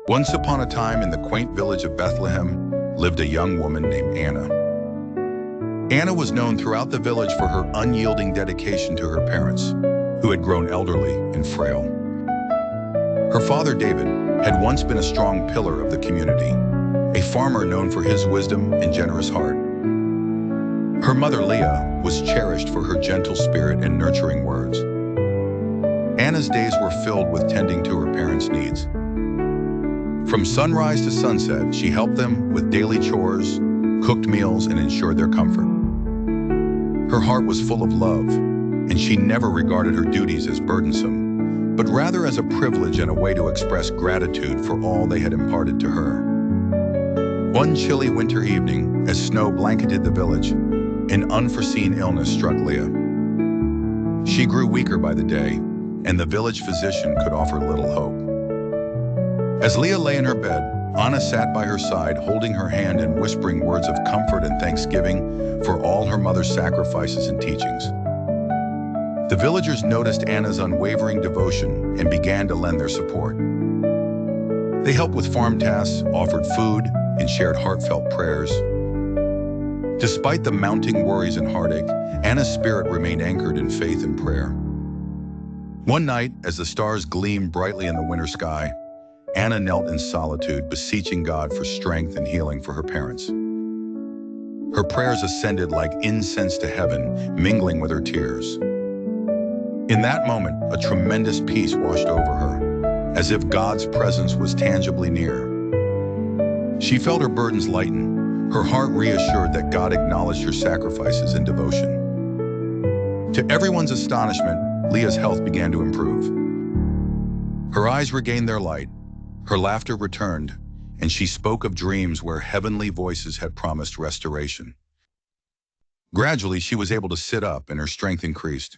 Once upon a time in the quaint village of Bethlehem lived a young woman named Anna. Anna was known throughout the village for her unyielding dedication to her parents, who had grown elderly and frail. Her father, David, had once been a strong pillar of the community, a farmer known for his wisdom and generous heart. Her mother, Leah, was cherished for her gentle spirit and nurturing words. Anna's days were filled with tending to her parents' needs. From sunrise to sunset, she helped them with daily chores, cooked meals, and ensured their comfort. Her heart was full of love, and she never regarded her duties as burdensome, but rather as a privilege and a way to express gratitude for all they had imparted to her. One chilly winter evening, as snow blanketed the village, an unforeseen illness struck Leah. She grew weaker by the day, and the village physician could offer little hope. As Leah lay in her bed, Anna sat by her side, holding her hand and whispering words of comfort and thanksgiving for all her mother's sacrifices and teachings. The villagers noticed Anna's unwavering devotion and began to lend their support. They helped with farm tasks, offered food, and shared heartfelt prayers. Despite the mounting worries and heartache, Anna's spirit remained anchored in faith and prayer. One night, as the stars gleamed brightly in the winter sky, Anna knelt in solitude, beseeching God for strength and healing for her parents. Her prayers ascended like incense to heaven, mingling with her tears. In that moment, a tremendous peace washed over her, as if God's presence was tangibly near. She felt her burdens lighten, her heart reassured that God acknowledged her sacrifices and devotion. To everyone's astonishment, Leah's health began to improve. Her eyes regained their light, her laughter returned, and she spoke of dreams where heavenly voices had promised restoration. Gradually, she was able to sit up and her strength increased.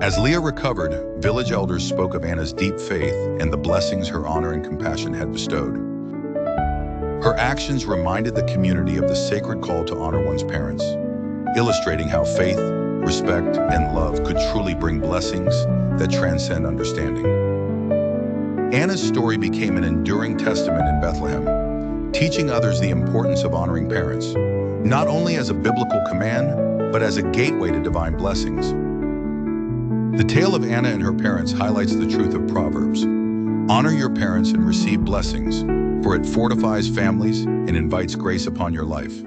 As Leah recovered, village elders spoke of Anna's deep faith and the blessings her honor and compassion had bestowed. Her actions reminded the community of the sacred call to honor one's parents, illustrating how faith, respect, and love could truly bring blessings that transcend understanding. Anna's story became an enduring testament in Bethlehem, teaching others the importance of honoring parents, not only as a biblical command, but as a gateway to divine blessings. The tale of Anna and her parents highlights the truth of Proverbs. Honor your parents and receive blessings, for it fortifies families and invites grace upon your life.